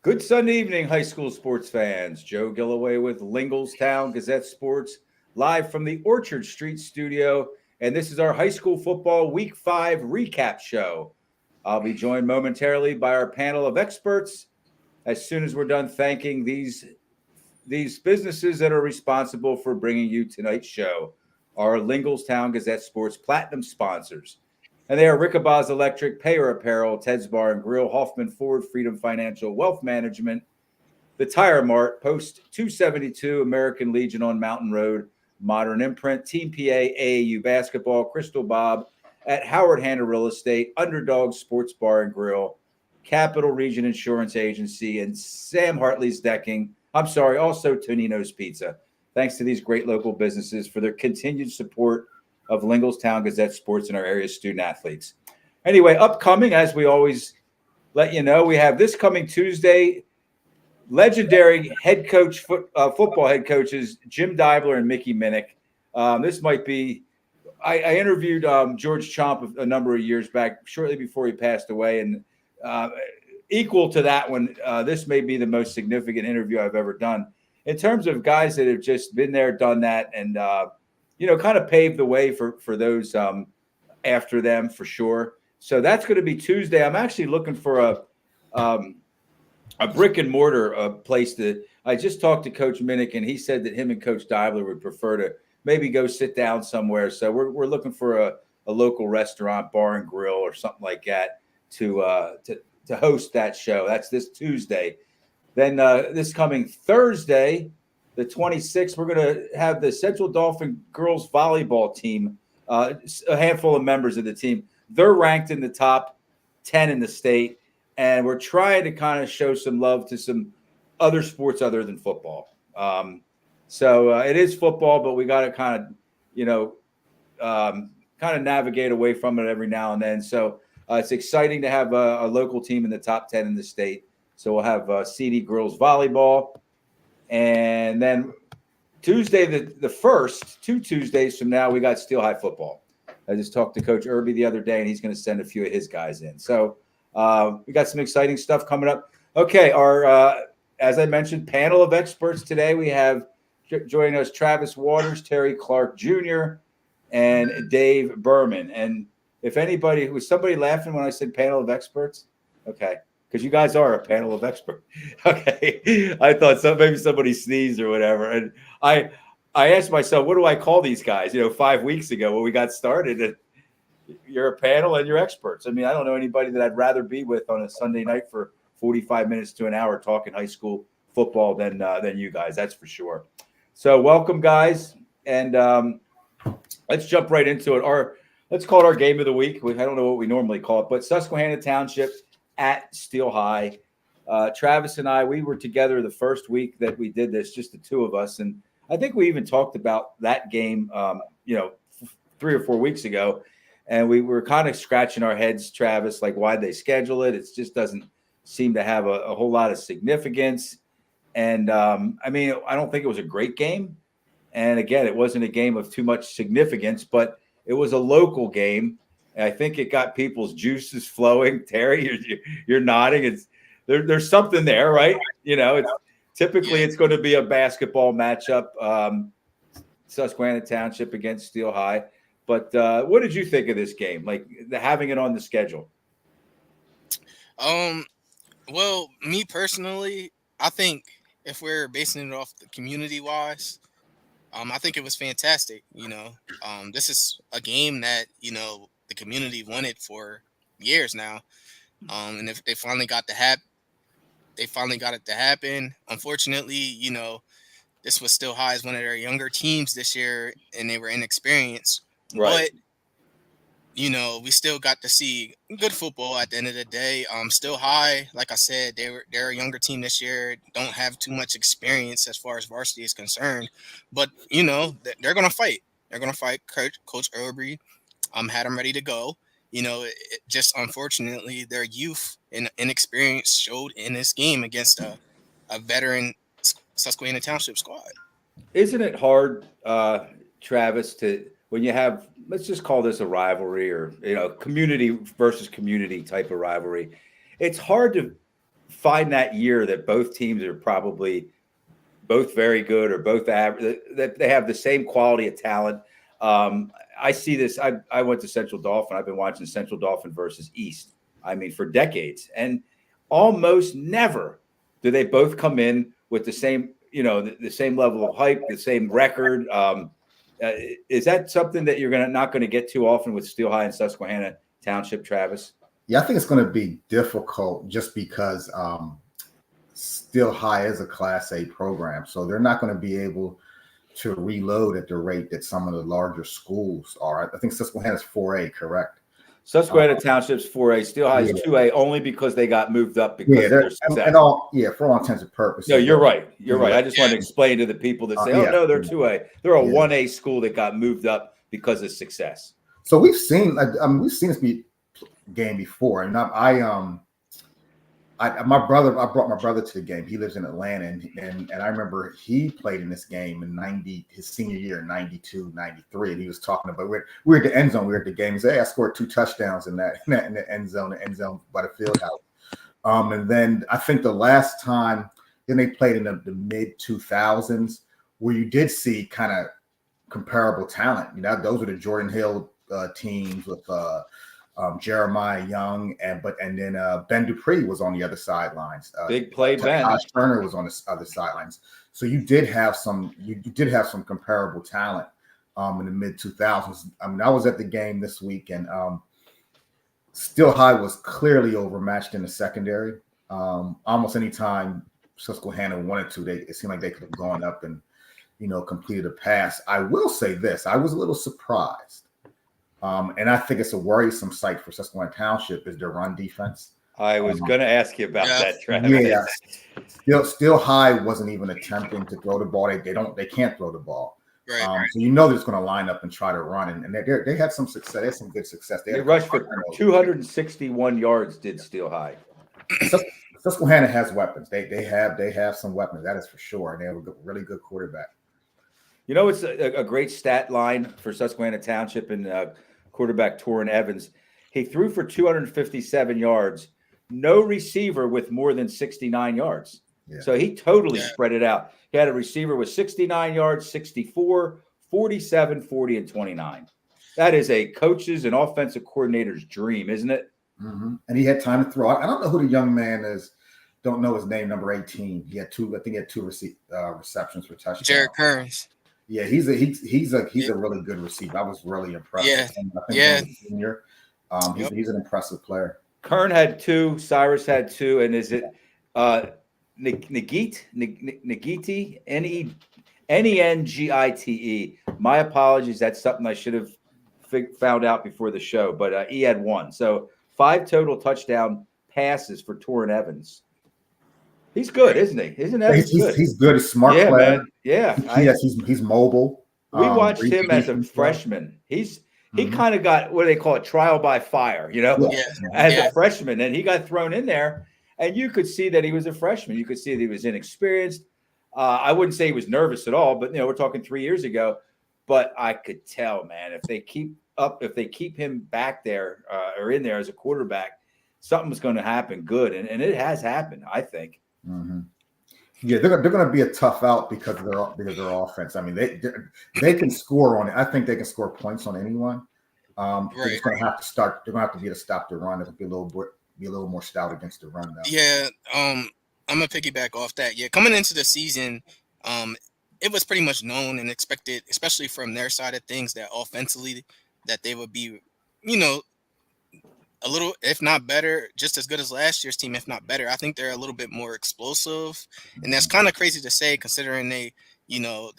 Good Sunday evening, high school sports fans. Joe Gillaway with Lingelstown Gazette Sports, live from the Orchard Street studio. And this is our high school football week 5 recap show. I'll be joined momentarily by our panel of experts as soon as we're done thanking these businesses that are responsible for bringing you tonight's show, our Lingelstown Gazette Sports Platinum sponsors. And they are Rickaba's Electric, Payer Apparel, Ted's Bar and Grill, Hoffman Ford, Freedom Financial, Wealth Management, The Tire Mart, Post 272, American Legion on Mountain Road, Modern Imprint, Team PA, AAU Basketball, Crystal Bob at Howard Hanna Real Estate, Underdog Sports Bar and Grill, Capital Region Insurance Agency, and Sam Hartley's Decking. Also Tonino's Pizza. Thanks to these great local businesses for their continued support of Lingelstown Gazette Sports and our area student athletes. Anyway, upcoming, as we always let you know, we have this coming Tuesday, legendary football head coaches Jim Dibler and Mickey Minnick. This might be, I interviewed George Chomp a number of years back, shortly before he passed away, and equal to that one, this may be the most significant interview I've ever done in terms of guys that have just been there, done that, and kind of paved the way for those after them for sure. So that's going to be Tuesday. I'm actually looking for a brick and mortar place that I just talked to Coach Minnick, and he said that him and Coach Dibler would prefer to maybe go sit down somewhere. So we're looking for a local restaurant, bar and grill, or something like that to host that show. That's this Tuesday. Then this coming Thursday, the 26th, we're going to have the Central Dauphin girls volleyball team, a handful of members of the team. They're ranked in the top 10 in the state, and we're trying to kind of show some love to some other sports other than football. So it is football, but we got to kind of navigate away from it every now and then. So it's exciting to have a local team in the top 10 in the state. So we'll have CD girls volleyball. And then Tuesday, the first, 2 Tuesdays from now, we got Steel High football. I just talked to Coach Irby the other day, and he's going to send a few of his guys in. So we got some exciting stuff coming up. Okay, our as I mentioned, panel of experts today. We have joining us Travis Waters, Terry Clark Jr., and Dave Burman. And if anybody, was somebody laughing when I said panel of experts? Okay. Because you guys are a panel of experts. Okay. I thought maybe somebody sneezed or whatever. And I asked myself, what do I call these guys? 5 weeks ago when we got started, and you're a panel and you're experts. I mean, I don't know anybody that I'd rather be with on a Sunday night for 45 minutes to an hour talking high school football than you guys. That's for sure. So welcome, guys. And let's jump right into it. Let's call it our game of the week. I don't know what we normally call it, but Susquehanna Township at Steel High. Travis and I, we were together the first week that we did this, just the two of us. And I think we even talked about that game, 3 or 4 weeks ago. And we were kind of scratching our heads, Travis, like, why'd they schedule it? It just doesn't seem to have a whole lot of significance. And I don't think it was a great game. And again, it wasn't a game of too much significance, but it was a local game. And I think it got people's juices flowing. Terry, you're nodding. There's something there, right? Typically going to be a basketball matchup, Susquehanna Township against Steel High. But what did you think of this game, like having it on the schedule? Well, me personally, I think if we're basing it off the community-wise, I think it was fantastic. This is a game that the community wanted for years now, and if they finally got it to happen. Unfortunately, this was Still High as one of their younger teams this year, and they were inexperienced. Right. But we still got to see good football at the end of the day. Still High, like I said, they're a younger team this year. Don't have too much experience as far as varsity is concerned, but they're gonna fight. They're gonna fight. Coach Irby had them ready to go. Just unfortunately their youth and inexperience showed in this game against a veteran Susquehanna Township squad. Isn't it hard, Travis, when you have, let's just call this a rivalry, or community versus community type of rivalry? It's hard find that year that both teams are probably both very good or both average, that they have the same quality of talent. I see this. I went to Central Dauphin. I've been watching Central Dauphin versus East. I mean, for decades, and almost never do they both come in with the same, the same level of hype, the same record. Is that something that you're not going to get too often with Steel High and Susquehanna Township, Travis? Yeah, I think it's going to be difficult just because Steel High is a Class A program, so they're not going to be able to reload at the rate that some of the larger schools are. I think Susquehanna's 4A, correct? Susquehanna Township's 4A, Steel High is 2A only because they got moved up because of their success. For all intents and purposes. No, you're right. You're right. I just want to explain to the people that say, "Oh no, they're 2A." They're a 1A school that got moved up because of success. So we've seen this game before, and I brought my brother to the game. He lives in Atlanta, and I remember he played in this game in his senior year in 92, 93, and he was talking about we're at the end zone. We were at the game. He said, "Hey, I scored 2 touchdowns in the end zone by the field house." And then I think the last time then they played in the mid 2000s, where you did see kind of comparable talent. Those were the Jordan Hill teams with Jeremiah Young, and then Ben Dupree was on the other sidelines. Big play Ben. Josh Turner was on the other sidelines. So you did have some comparable talent in the mid 2000s. I mean, I was at the game this week, and Steel High was clearly overmatched in the secondary. Almost any time Susquehanna wanted to, it seemed like they could have gone up and completed a pass. I will say this: I was a little surprised. And I think it's a worrisome sight for Susquehanna Township is their run defense. I was going to ask you about that, Travis. Yeah, Steel High wasn't even attempting to throw the ball. They can't throw the ball. Right. So they're just going to line up and try to run, and they had some success. They had some good success. They rushed for 261 yards. Did Steel High? Susquehanna has weapons. They have some weapons. That is for sure, and they have a really good quarterback. It's a great stat line for Susquehanna Township and quarterback Torrin Evans. He threw for 257 yards, no receiver with more than 69 yards. Yeah. So he totally spread it out. He had a receiver with 69 yards, 64, 47, 40, and 29. That is a coach's and offensive coordinator's dream, isn't it? Mm-hmm. And he had time to throw. I don't know who the young man is. Don't know his name, number 18. He had 2 receptions for touchdowns. Jared Kearns. Yeah, he's a really good receiver. I was really impressed with him. I think he's a senior. He's an impressive player. Kern had 2, Cyrus had 2, and is it Negite? Nengite? My apologies. That's something I should have found out before the show, but he had 1. So 5 total touchdown passes for Torrin Evans. He's good, isn't he? Isn't Evans good? He's good. He's a smart player. Man. Yeah. He's mobile. We watched him as a freshman. He kind of got, what do they call it, trial by fire, as a freshman. And he got thrown in there, and you could see that he was a freshman. You could see that he was inexperienced. I wouldn't say he was nervous at all, but, we're talking 3 years ago. But I could tell, man, if they keep him back there or in there as a quarterback, something's going to happen good. And it has happened, I think. Mm-hmm. Yeah, they're going to be a tough out because of their offense. I mean, they can score on it. I think they can score points on anyone. They're just going to have to start. They're going to have to be able to stop the run. It'll be a little more stout against the run now. Yeah, I'm gonna piggyback off that. Yeah, coming into the season, it was pretty much known and expected, especially from their side of things, that offensively that they would be, a little, if not better, just as good as last year's team, if not better. I think they're a little bit more explosive, and that's kind of crazy to say considering they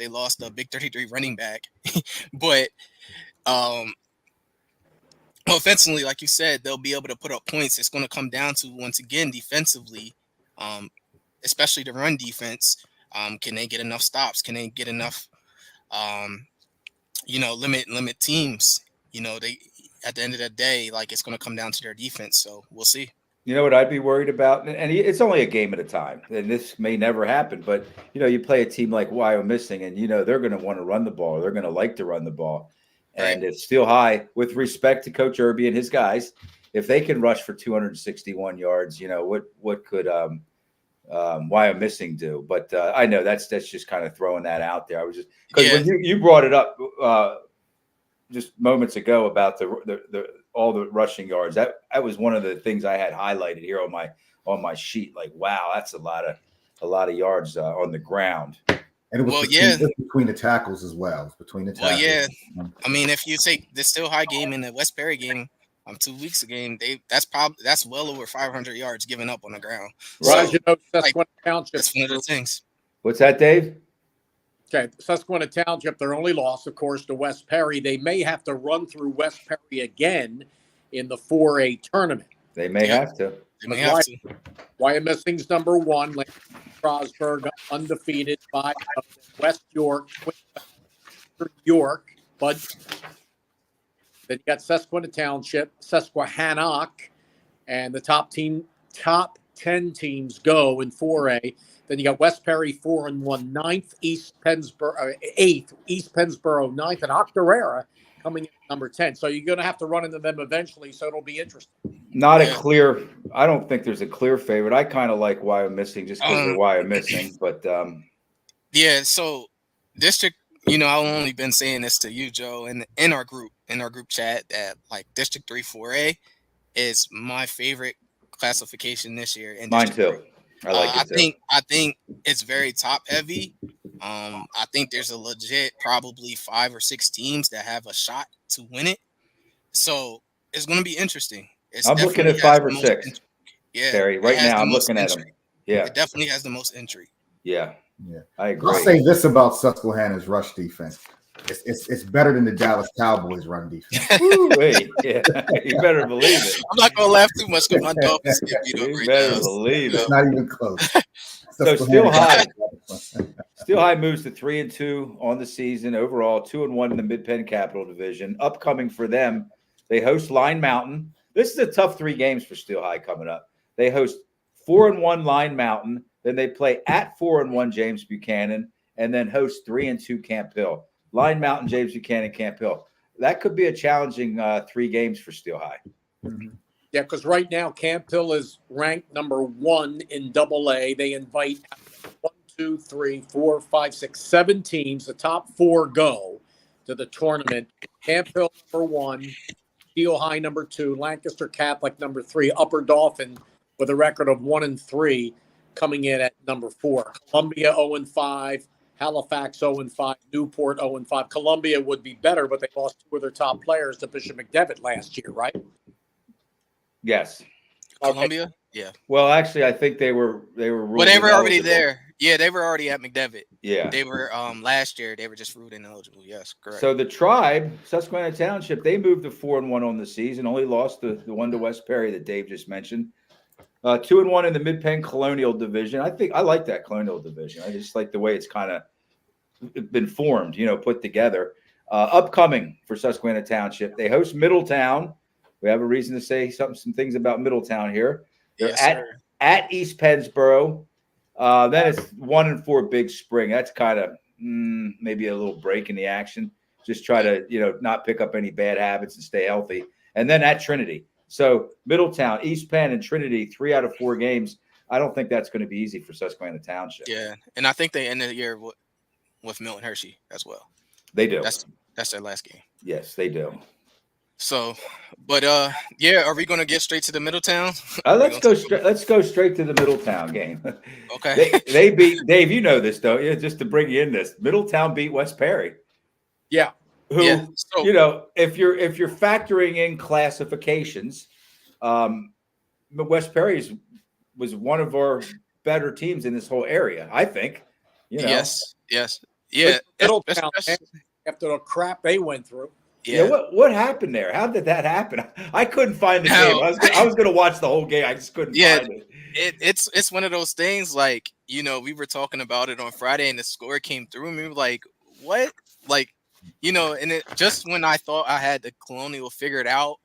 lost a big 33 running back, but offensively, like you said, they'll be able to put up points. It's going to come down to, once again, defensively, especially the run defense. Can they get enough stops? Can they get enough, limit teams? They, at the end of the day, it's going to come down to their defense. So we'll see. You know what I'd be worried about? And it's only a game at a time. And this may never happen. But, you play a team like Wyoming, and, they're going to want to run the ball. They're going to like to run the ball. And if Steel High, with respect to Coach Irby and his guys, if they can rush for 261 yards, what could Wyomissing do? But I know that's just kind of throwing that out there. I was just because when you brought it up just moments ago about the all the rushing yards, that was one of the things I had highlighted here on my sheet. Like, wow, that's a lot of yards on the ground. And it was between the tackles as well. It's between the tackles. Well, yeah. I mean, if you take the Still High game and the West Perry game 2 weeks ago, that's well over 500 yards given up on the ground. Right. So, Susquehanna Township. That's one of the things. What's that, Dave? Okay, Susquehanna Township, their only loss, of course, to West Perry. They may have to run through West Perry again in the 4A tournament. They may have to. They may have to. Wyomissing's number 1, Strasburg undefeated by West York, Bud. Then you got Susquehanna Township, Susquehannock, and the top 10 teams go in 4A. Then you got West Perry 4-1, 9th, East Pennsboro 8th, East Pennsboro 9th, and Octorara coming in number 10. So you're going to have to run into them eventually, so it'll be interesting. I don't think there's a clear favorite. I kind of like Wyomissing just because they're Wyomissing, but yeah. So district, I've only been saying this to you, Joe, and in our group chat that like District 3 4A is my favorite classification this year. And mine too. I like it too. I think it's very top heavy. I think there's a legit probably 5 or 6 teams that have a shot to win it. So it's going to be interesting. I'm looking at 5 or 6. Yeah, Terry, right now I'm looking at them. Yeah, it definitely has the most entry. Yeah, I agree. I'll say this about Susquehanna's rush defense: it's better than the Dallas Cowboys' run defense. Yeah, you better believe it. I'm not gonna laugh too much because my dog is you better believe it. It's not even close. So Still High moves to 3-2 on the season overall, 2-1 in the Mid-Penn Capital Division. Upcoming for them, they host Line Mountain. This is a tough 3 games for Still High coming up. They host 4-1 Line Mountain, then they play at 4-1 James Buchanan, and then host 3-2 Camp Hill. Line Mountain, James Buchanan, Camp Hill. That could be a challenging 3 games for Still High. Mm-hmm. Yeah, because right now Camp Hill is ranked number 1 in AA. They invite 1, 2, 3, 4, 5, 6, 7 teams. The top 4 go to the tournament. Camp Hill number 1, Steel High number 2, Lancaster Catholic number 3, Upper Dauphin with a record of 1-3 coming in at number 4. Columbia 0-5, Halifax 0-5, Newport 0-5. Columbia would be better, but they lost 2 of their top players to Bishop McDevitt last year, right? Yes. Columbia? Okay. Yeah. Well, actually, I think they were Well, they were already there. Yeah, they were already at McDevitt. Yeah. They were last year. They were just ruled ineligible. Yes, correct. So the Tribe, Susquehanna Township, they moved to 4-1 on the season. Only lost the one to West Perry that Dave just mentioned. 2-1 in the Mid-Penn Colonial Division. I like that Colonial Division. I just like the way it's kind of been formed, put together. Upcoming for Susquehanna Township, they host Middletown. We have a reason to say some things about Middletown here. They're at East Pennsboro. Then it's 1-4 Big Spring. That's kind of maybe a little break in the action. Just try to not pick up any bad habits and stay healthy. And then at Trinity. So Middletown, East Penn, and Trinity, 3 out of 4 games. I don't think that's going to be easy for Susquehanna Township. Yeah, and I think they ended the year with Milton Hershey as well. They do. That's their last game. Yes, they do. So, but yeah, are we going to get straight to the Middletown? Let's go straight to the Middletown game. Okay. They beat Dave. You know this, don't you? Just to bring you in this, Middletown beat West Perry. Yeah. Who if you're factoring in classifications, West Perry was one of our better teams in this whole area. I think. Yes. Yeah. Middletown after the crap they went through. Yeah. What happened there? How did that happen? I couldn't find the game. I was going to watch the whole game. I just couldn't find it. It's one of those things like, we were talking about it on Friday and the score came through and we were like, what? Like, and it just when I thought I had the Colonial figured out,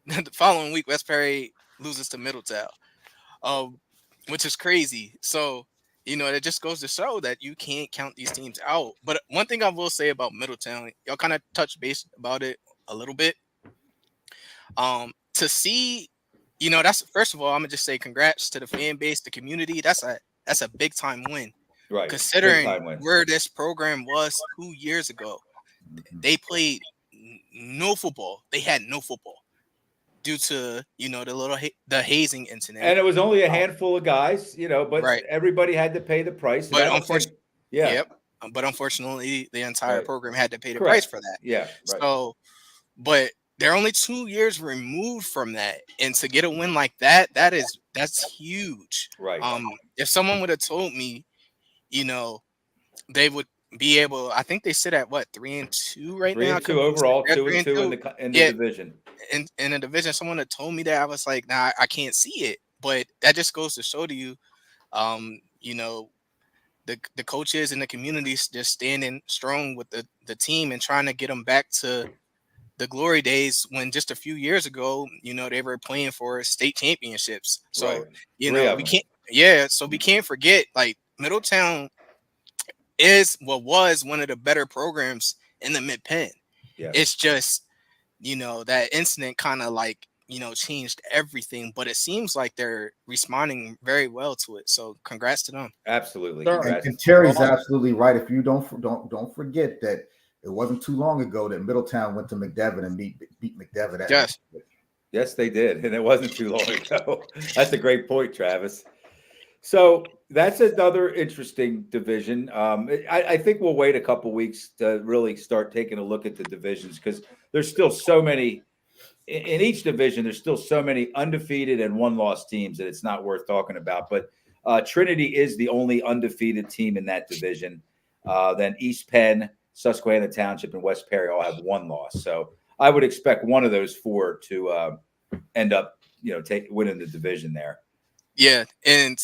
the following week West Perry loses to Middletown, which is crazy. So, it just goes to show that you can't count these teams out. But one thing I will say about Middletown, y'all kind of touched base about it a little bit. To to see, that's first of all, I'm gonna just say congrats to the fan base, the community. That's a big time win. Right. Considering Big time win. where this program was 2 years ago, they played no football. They had no football due to the hazing incident. And it was only a handful of guys, but Right. everybody had to pay the price. But unfortunately, yeah. Yep. But unfortunately, the entire Right. program had to pay the Correct. price for that. Yeah. Right. So, but they're only 2 years removed from that, and to get a win like that's huge. Right. If someone would have told me, they would be able. I think they sit at what 3-2 right now. 3-2 overall, 2-2 in the division. In the division, someone had told me that, I was like, nah, I can't see it. But that just goes to show to you, the coaches and the communities just standing strong with the team and trying to get them back to the glory days when just a few years ago, they were playing for state championships. So, Right. we can't. Yeah, so we can't forget, like, Middletown was one of the better programs in the Mid-Penn. Yeah. It's just, that incident kind of like, changed everything, but it seems like they're responding very well to it. So congrats to them. Absolutely. And Terry's absolutely right. If you don't forget that it wasn't too long ago that Middletown went to McDevitt and beat McDevitt. Yes, they did. And it wasn't too long ago. That's a great point, Travis. So that's another interesting division. I think we'll wait a couple weeks to really start taking a look at the divisions, because there's still so many in each division. There's still so many undefeated and one-loss teams that it's not worth talking about. But Trinity is the only undefeated team in that division. Then East Penn, Susquehanna Township, and West Perry all have one loss. So I would expect one of those four to end up, winning the division there. Yeah, and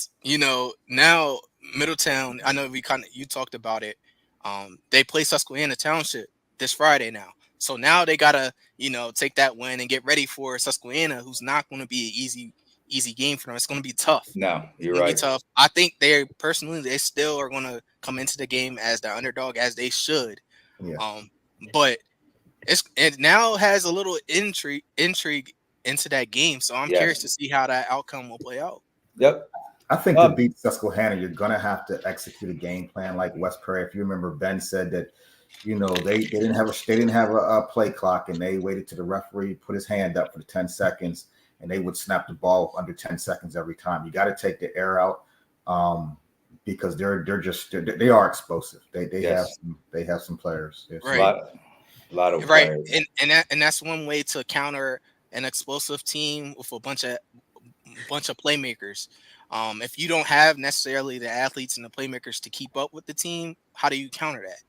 now Middletown, I know you talked about it. They play Susquehanna Township this Friday now. So now they gotta, take that win and get ready for Susquehanna, who's not going to be an easy game for them. It's going to be tough. No, you're right. Be tough. I think they still are going to come into the game as the underdog, as they should. Yeah. But it now has a little intrigue into that game. So I'm curious to see how that outcome will play out. Yep. I think to beat Susquehanna, you're going to have to execute a game plan like West Prairie. If you remember, Ben said that, they didn't have a play clock, and they waited till the referee put his hand up for the 10 seconds, and they would snap the ball under 10 seconds every time. You got to take the air out because they are explosive. They have some players. Right. A lot of players. And that's one way to counter an explosive team with a bunch of playmakers. If you don't have necessarily the athletes and the playmakers to keep up with the team, how do you counter that?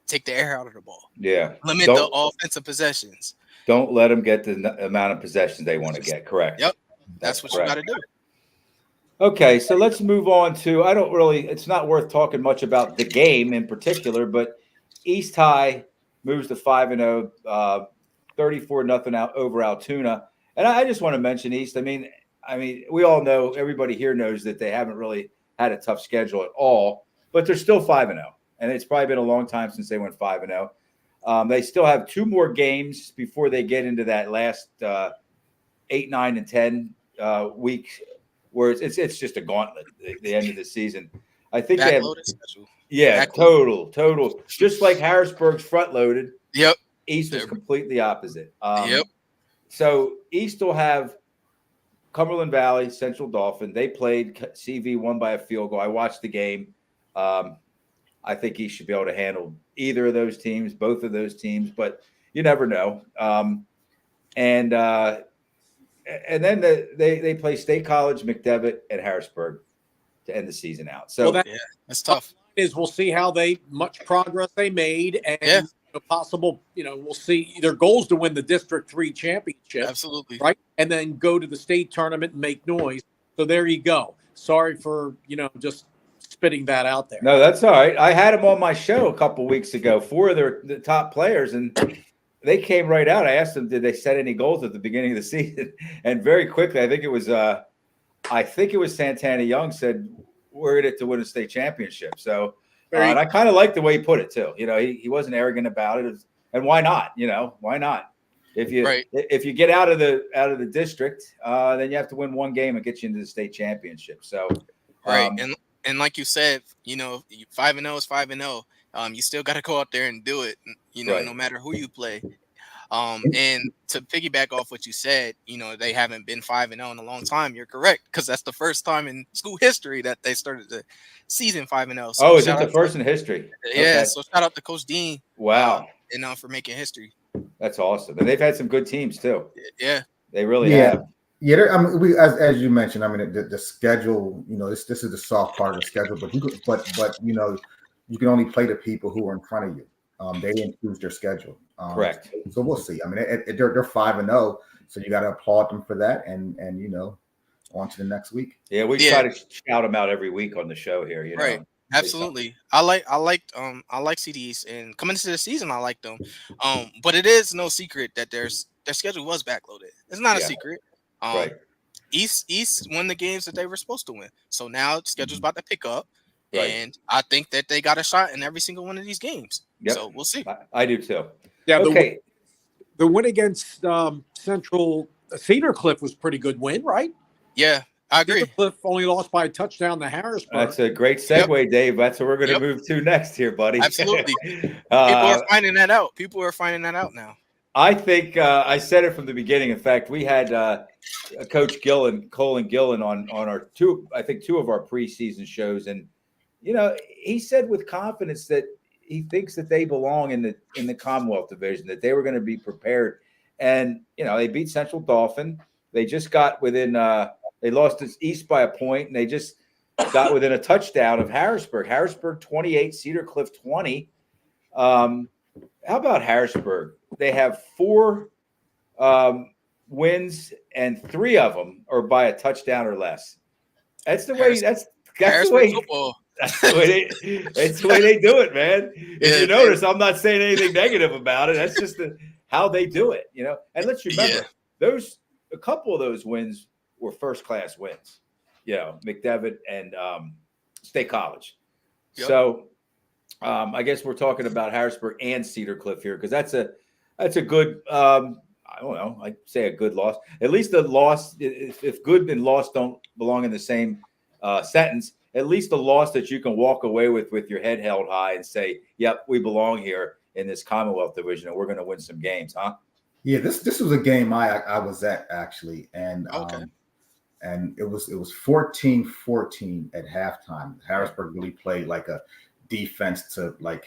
Take the air out of the ball. Yeah. Limit the offensive possessions. Don't let them get the amount of possessions they want to get. Correct. Yep. That's what correct. You got to do. Okay, so let's move on to, it's not worth talking much about the game in particular, but East High moves to 5-0, 34-0 out over Altoona. And I just want to mention East. I mean, we all know, everybody here knows that they haven't really had a tough schedule at all, but they're still 5-0. And it's probably been a long time since they went 5-0. They still have 2 more games before they get into that last 8, 9, and 10 week, where it's just a gauntlet at the end of the season. I think they have, total. Just like Harrisburg's front loaded. Yep. East is completely opposite. Yep. So East will have Cumberland Valley, Central Dauphin. They played. CV won by a field goal. I watched the game. I think East should be able to handle either of those teams, both of those teams, but you never know. And then they play State College, McDevitt, and Harrisburg to end the season out. So that's tough. We'll see how much progress they made, and possible. We'll see their goals to win the District 3 championship. Absolutely. Right, and then go to the state tournament and make noise. So there you go. Sorry for just spitting that out there. No, that's all right. I had them on my show a couple weeks ago, 4 of the top players, and they came right out. I asked them, did they set any goals at the beginning of the season? And very quickly, I think it was Santana Young said, we're in it to win a state championship. So, and I kind of like the way he put it too. He wasn't arrogant about it. And why not? Why not? If you get out of the district, then you have to win one game and get you into the state championship. So, right, and like you said, 5-0 is 5-0. You still got to go out there and do it. No matter who you play. And to piggyback off what you said, they haven't been 5-0 in a long time. You're correct, because that's the first time in school history that they started the season 5-0. So is it the first in history? Yeah. Okay. So shout out to Coach Dean. Wow. For making history. That's awesome, and they've had some good teams too. Yeah, they really have. Yeah, I mean, as you mentioned, I mean, the schedule. This is the soft part of the schedule, but you can only play the people who are in front of you. They didn't choose their schedule. Correct. So we'll see. I mean, they're 5-0, so you got to applaud them for that, and on to the next week. Yeah, we try to shout them out every week on the show here. Right. Absolutely. I like CDs, and coming into the season, I like them. But it is no secret that their schedule was backloaded. It's not a secret. Right. East won the games that they were supposed to win. So now the schedule's about to pick up. Right. And I think that they got a shot in every single one of these games. Yep. So we'll see. I do too. Yeah. Okay. The win against Central Cedar Cliff was a pretty good win, right? Yeah, I agree. Cedar Cliff only lost by a touchdown to Harrisburg. That's a great segue, Dave. That's what we're going to move to next here, buddy. Absolutely. People are finding that out. People are finding that out now. I think I said it from the beginning. In fact, we had Coach Colin Gillen on our two of our preseason shows, and he said with confidence that he thinks that they belong in the Commonwealth Division, that they were going to be prepared. And they beat Central Dauphin. They just got within. They lost to East by a point, and they just got within a touchdown of Harrisburg. Harrisburg 28, Cedar Cliff 20. How about Harrisburg? They have 4 wins, and 3 of them are by a touchdown or less. That's the way. That's the way. Football. That's the way they do it, man. If you notice, I'm not saying anything negative about it. That's just how they do it, And let's remember, a couple of those wins were first-class wins. McDevitt and State College. Yep. So I guess we're talking about Harrisburg and Cedar Cliff here, because that's a good. I don't know. I'd say a good loss. At least the loss, if good and loss don't belong in the same sentence. At least a loss that you can walk away with your head held high and say, "Yep, we belong here in this Commonwealth Division, and we're going to win some games," huh? Yeah, this was a game I was at, actually, and and it was 14-14 at halftime. Harrisburg really played like a defense to we're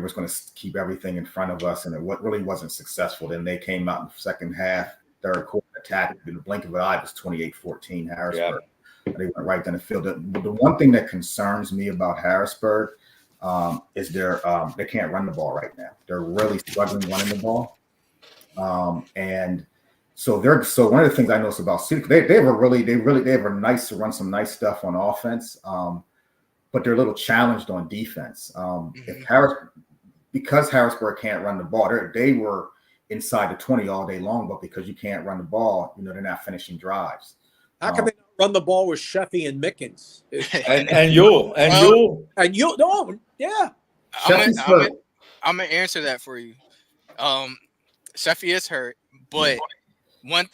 just going to keep everything in front of us, and it really wasn't successful. Then they came out in the second half, third quarter attack. In the blink of an eye, it was 28-14 Harrisburg. Yeah. They went right down the field. The one thing that concerns me about Harrisburg is they can't run the ball right now. They're really struggling running the ball, and so one of the things I noticed about Cedar, they have a nice to run some nice stuff on offense, but they're a little challenged on defense. Because Harrisburg can't run the ball, they were inside the 20 all day long, but because you can't run the ball, they're not finishing drives. How can they not run the ball with Sheffy and Mickens? and Yule. No, yeah. I'm gonna answer that for you. Sheffy is hurt, but one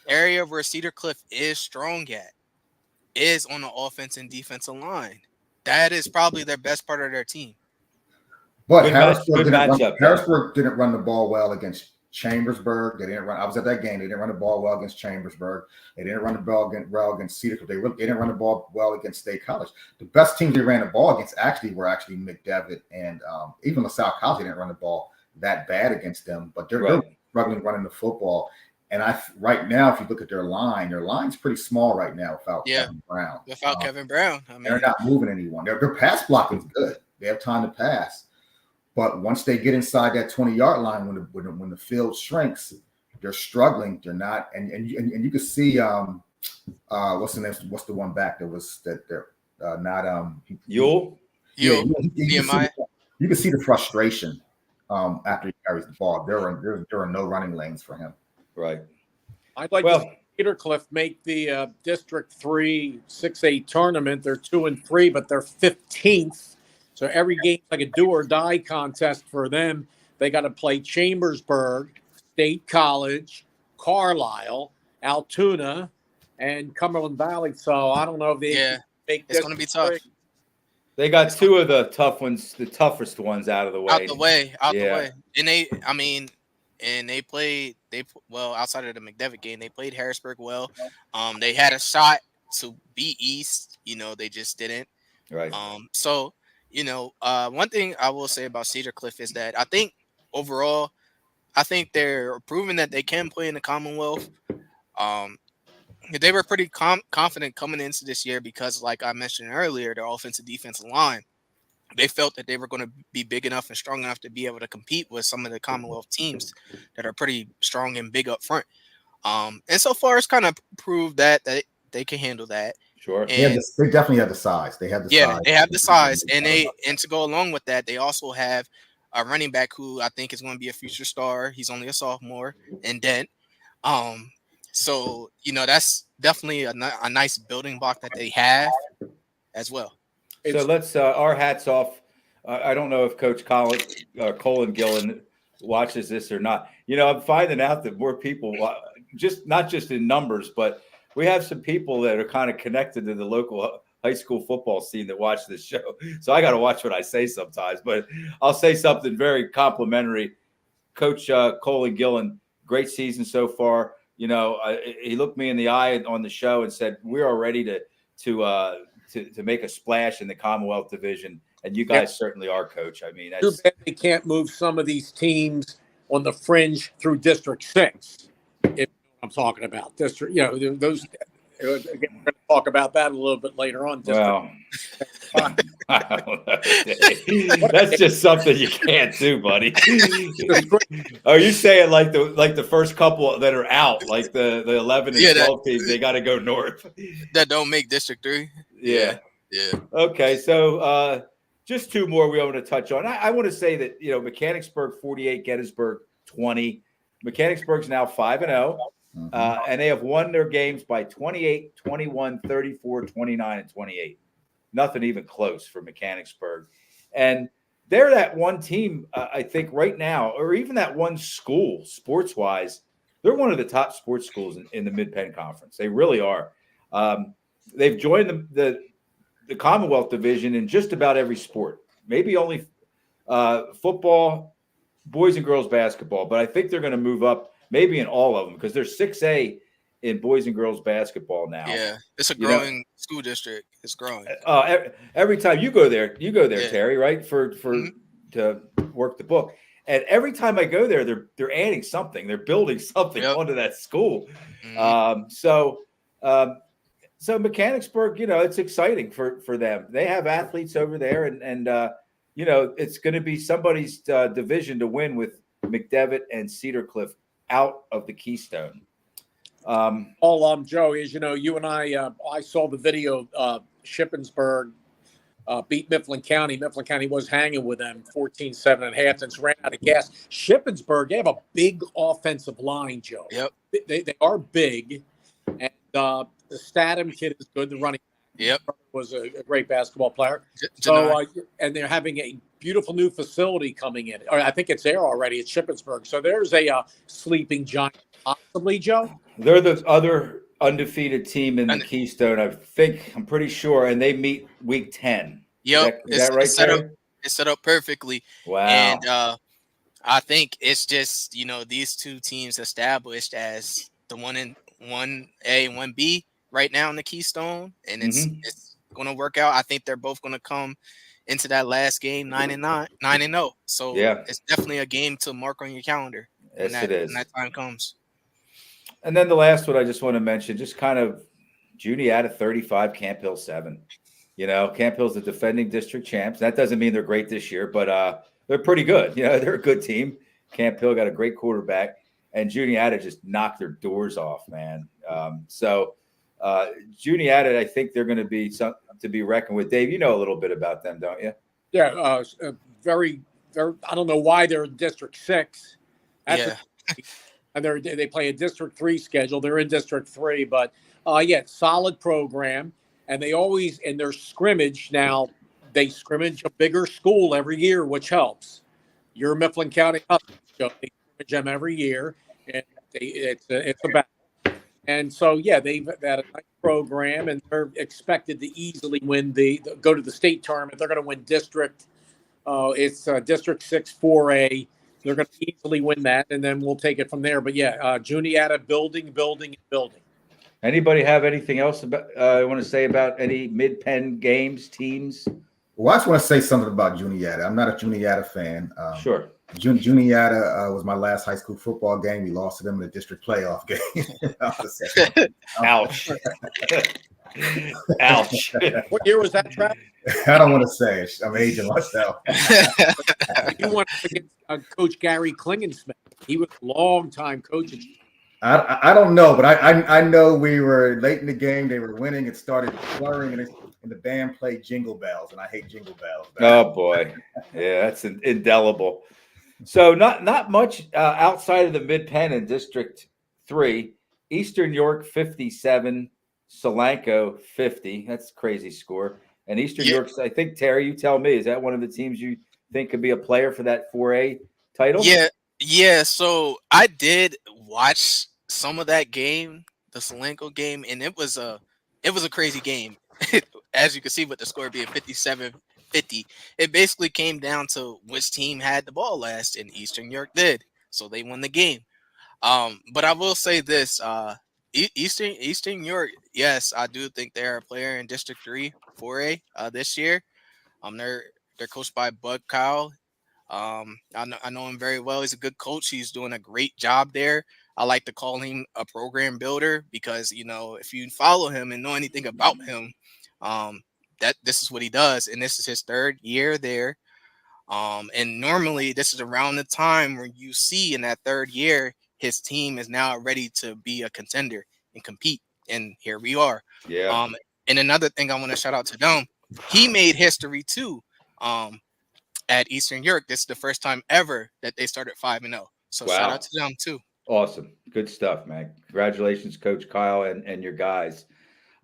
area where Cedar Cliff is strong at is on the offense and defensive line. That is probably their best part of their team. But Harrisburg didn't run the ball well against Chambersburg. They didn't run. I was at that game. They didn't run the ball well against Chambersburg. They didn't run the ball well against Cedar Cliff. They didn't run the ball well against State College. The best teams they ran the ball against were McDevitt and even LaSalle College. They didn't run the ball that bad against them, but they're struggling running the football. And right now, if you look at their line's pretty small right now without Kevin Brown. Without Kevin Brown, they're not moving anyone. Their pass blocking is good. They have time to pass. But once they get inside that 20-yard line, when the field shrinks, they're struggling. They're not, and you can see what's the name? What's the one back that they're not Yule. You can see the frustration after he carries the ball. There are no running lanes for him. Right. I'd like to see Cedar Cliff make the District 3 6A tournament. They're 2-3, but they're 15th. So every game's like a do or die contest for them. They got to play Chambersburg, State College, Carlisle, Altoona, and Cumberland Valley. So I don't know if they Yeah, can make it's this going to be tough. They got It's two of the tough ones, the toughest ones out of the way. Out the way. Yeah. And they played. Well, outside of the McDevitt game, they played Harrisburg well. They had a shot to beat East. They just didn't. Right. So one thing I will say about Cedar Cliff is that I think overall, I think they're proving that they can play in the Commonwealth. They were pretty confident coming into this year because, like I mentioned earlier, their offensive defensive line, they felt that they were going to be big enough and strong enough to be able to compete with some of the Commonwealth teams that are pretty strong and big up front. And so far, it's kind of proved that they can handle that. Sure. And they definitely have the size. They have the size. They have the size, and to go along with that, they also have a running back who I think is going to be a future star. He's only a sophomore, and then, so that's definitely a nice building block that they have as well. So let's our hats off. I don't know if Coach Colin Gillen watches this or not. I'm finding out that more people, not just in numbers, but we have some people that are kind of connected to the local high school football scene that watch this show. So I got to watch what I say sometimes, but I'll say something very complimentary. Coach Colin Gillen, great season so far. He looked me in the eye on the show and said, "We are ready to make a splash in the Commonwealth Division." And you guys certainly are, Coach. I mean, too bad they can't move some of these teams on the fringe through District 6. If I'm talking about district, those. Again, we're going to talk about that a little bit later on. Well, I don't know. That's just something you can't do, buddy. Are you saying like the first couple that are out, like the 11 and 12 teams, they got to go north? That don't make District 3. Yeah. Okay, so just two more we want to touch on. I want to say that Mechanicsburg 48, Gettysburg 20. Mechanicsburg's now 5-0. And they have won their games by 28, 21, 34, 29, and 28. Nothing even close for Mechanicsburg. And they're that one team, I think, right now, or even that one school, sports-wise, they're one of the top sports schools in the Mid-Penn Conference. They really are. They've joined the Commonwealth Division in just about every sport. Maybe only football, boys and girls basketball, but I think they're going to move up maybe in all of them because they're 6A in boys and girls basketball now. Yeah, it's a growing school district. It's growing. Every time you go there, Terry, right? To work the book. And every time I go there, they're adding something. They're building something onto that school. Mm-hmm. So Mechanicsburg, it's exciting for them. They have athletes over there, and it's going to be somebody's division to win with McDevitt and Cedar Cliff out of the Keystone. Joe, is you and I saw the video. Shippensburg beat Mifflin County. Mifflin County was hanging with them 14-7 at half, and ran out of gas. Shippensburg, they have a big offensive line, Joe. Yep, they are big, and the Statham kid is good. The running back was a great basketball player. So and they're having a beautiful new facility coming in. Or I think it's there already at Shippensburg. So there's a sleeping giant, possibly, Joe. They're the other undefeated team in the Keystone, I'm pretty sure, and they meet week 10. Yep. Is that right, Terry? It's set up perfectly. Wow. And I think it's just, these two teams established as the 1A and 1B right now in the Keystone, and it's going to work out. I think they're both going to come into that last game 9-0. So it's definitely a game to mark on your calendar. Yes, it is. When that time comes. And then the last one I just want to mention, just kind of Juniata 35, Camp Hill 7. Camp Hill's the defending district champs. That doesn't mean they're great this year, but they're pretty good. They're a good team. Camp Hill got a great quarterback, and Juniata just knocked their doors off, man. Juniata, I think they're going to be something to be reckoned with. Dave, you know a little bit about them, don't you? Yeah, very. I don't know why they're in District 6. And they play a District 3 schedule. They're in District 3, but solid program. And they always, in their scrimmage now, they scrimmage a bigger school every year, which helps. You're Mifflin County Huskies. So they scrimmage them every year, and it's a battle. And so, yeah, they've had a nice program, and they're expected to easily win go to the state tournament. They're going to win district. It's District 6 4A. They're going to easily win that, and then we'll take it from there. But yeah, Juniata building. Anybody have anything else about I want to say about any mid-pen games, teams? Well, I just want to say something about Juniata. I'm not a Juniata fan. Sure. Juniata was my last high school football game. We lost to them in the district playoff game. Ouch. Ouch. What year was that, Travis? I don't want to say it. I'm aging myself. You went up against Coach Gary Klingensmith. He was a long-time coach. I don't know, but I know we were late in the game. They were winning. It started blurring, and the band played Jingle Bells, and I hate Jingle Bells. Oh boy, yeah, that's indelible. So not much outside of the Mid-Penn and District 3. Eastern York 57, Solanco 50. That's a crazy score. And Eastern York, I think, Terry, you tell me, is that one of the teams you think could be a player for that 4A title? Yeah. So I did watch some of that game, the Solanco game, and it was a crazy game. As you can see, with the score being 57-50, it basically came down to which team had the ball last, and Eastern York did, so they won the game. But I will say this: Eastern York, yes, I do think they're a player in District 3 4A this year. They're coached by Bud Kyle. I know him very well. He's a good coach. He's doing a great job there. I like to call him a program builder because, if you follow him and know anything about him, that this is what he does. And this is his third year there. And normally this is around the time where you see in that third year, his team is now ready to be a contender and compete. And here we are. Yeah. And another thing I want to shout out to them, he made history too. At Eastern York, this is the first time ever that they started 5-0. So wow. Shout out to them too. Awesome. Good stuff, man. Congratulations, Coach Kyle and your guys.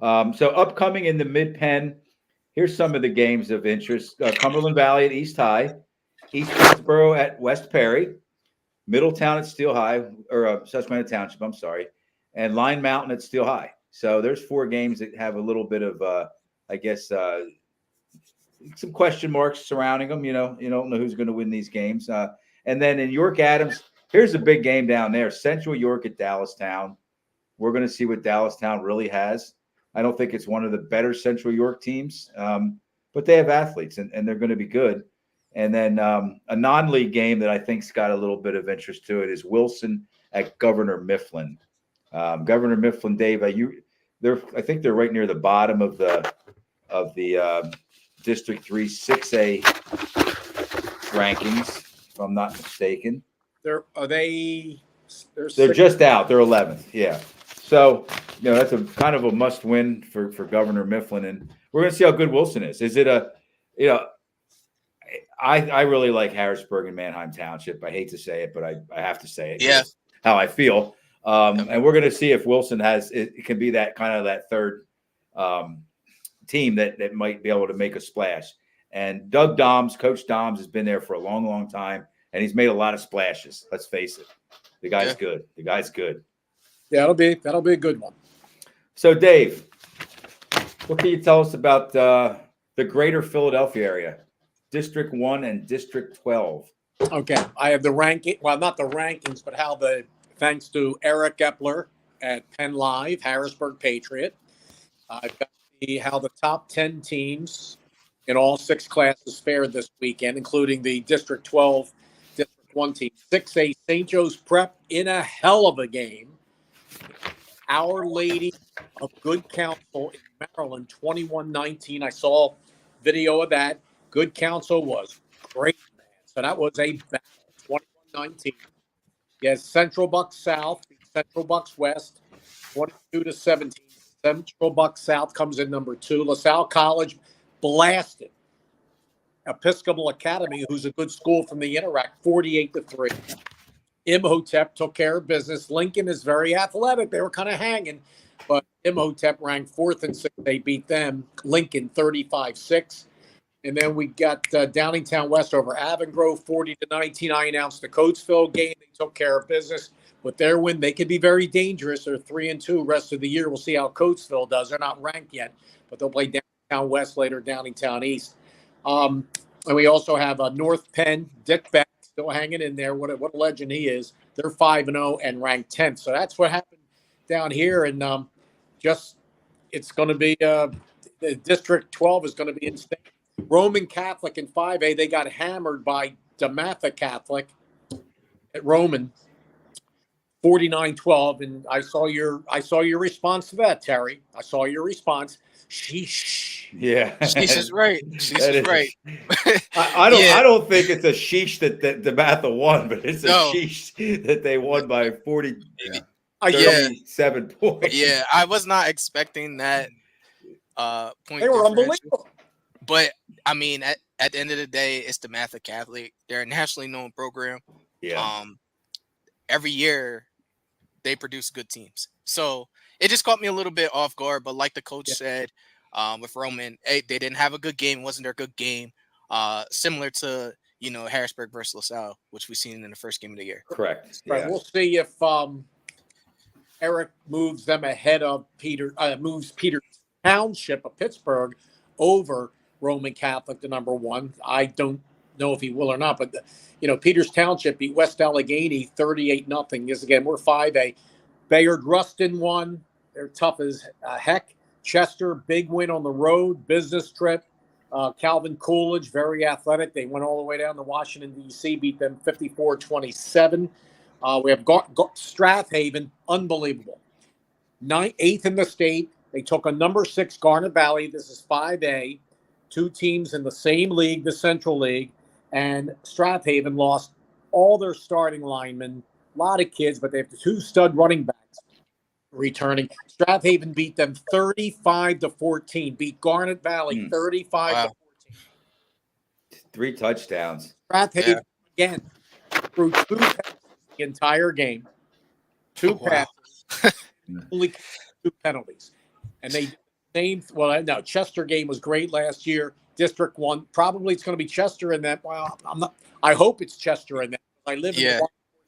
So upcoming in the Mid-Penn, here's some of the games of interest. Cumberland Valley at East High, East Westboro at West Perry, Middletown at Steel High, or Susquehanna Township, I'm sorry, and Line Mountain at Steel High. So there's 4 games that have a little bit of, some question marks surrounding them. You don't know who's going to win these games. And then in York Adams, here's a big game down there. Central York at Dallastown. We're going to see what Dallastown really has. I don't think it's one of the better Central York teams, but they have athletes and they're going to be good. And then a non-league game that I think's got a little bit of interest to it is Wilson at Governor Mifflin. Governor Mifflin, Dave, I think they're right near the bottom of the District 3 6A rankings, if I'm not mistaken. They're just out. They're 11th. Yeah. So, that's a kind of a must win for Governor Mifflin. And we're going to see how good Wilson is. Is it I really like Harrisburg and Manheim Township. I hate to say it, but I have to say it. Yeah. How I feel. And we're going to see if Wilson it can be that kind of that third team that might be able to make a splash. And Coach Doms has been there for a long, long time, and he's made a lot of splashes. Let's face it. The guy's good. The guy's good. Yeah, that'll be a good one. So, Dave, what can you tell us about the greater Philadelphia area, District 1 and District 12? Okay, I have the ranking. Well, not the rankings, but thanks to Eric Epler at Penn Live, Harrisburg Patriot. I've got how the top 10 teams in all 6 classes fared this weekend, including the District 12, District 1 team. 6A St. Joe's Prep in a hell of a game. Our Lady of Good Counsel in Maryland, 21-19. I saw video of that. Good Counsel was great, man. So that was a battle, 21-19. Yes, Central Bucks South, Central Bucks West, 22-17. Central Bucks South comes in number 2. LaSalle College blasted Episcopal Academy, who's a good school from the Interact, 48-3. Imhotep took care of business. Lincoln is very athletic. They were kind of hanging, but Imhotep ranked 4th and 6th. They beat them. Lincoln 35-6. And then we got Downingtown West over Avongrove, 40-19. I announced the Coatesville game. They took care of business with their win. They could be very dangerous. They're 3-2 rest of the year. We'll see how Coatesville does. They're not ranked yet, but they'll play Downingtown West later, Downingtown East. And we also have North Penn, Dick Beck, still hanging in there. What a legend he is. They're 5-0 and ranked 10th. So that's what happened down here. And it's going to be the District 12 is going to be insane. Roman Catholic in 5A, they got hammered by DeMatha Catholic at Roman, 49-12. And I saw your response to that, Terry. I saw your response. Sheesh. Yeah, Sheesh is right. Sheesh is right. I don't think it's a sheesh that DeMatha won, but it's a sheesh that they won by 37 points. Yeah, I was not expecting that point. They were unbelievable. But I mean, at the end of the day, it's DeMatha Catholic. They're a nationally known program. Yeah. Every year they produce good teams. So it just caught me a little bit off guard. But like the coach said, with Roman, they didn't have a good game. It wasn't their good game. Similar to Harrisburg versus LaSalle, which we've seen in the first game of the year. Correct. Right. Yeah. We'll see if Eric moves them ahead of moves Peter Township of Pittsburgh over Roman Catholic to number 1. I don't know if he will or not, but Peters Township beat West Allegheny 38-0. Yes, again, we're 5A. Bayard Rustin won. They're tough as heck. Chester, big win on the road, business trip. Calvin Coolidge, very athletic. They went all the way down to Washington, D.C., beat them 54-27. We have Strathaven, unbelievable. 8th in the state. They took a number 6 Garnet Valley. This is 5A. 2 teams in the same league, the Central League, and Strathaven lost all their starting linemen. A lot of kids, but they have 2 stud running backs returning. Strathaven beat them 35-14. Beat Garnet Valley 35-14. 3 touchdowns. Strathaven again threw 2 passes the entire game. 2 passes, only 2 penalties, and they. No, Chester game was great last year. District 1, probably it's going to be Chester in that. Well, I'm not. I hope it's Chester in that. I live in the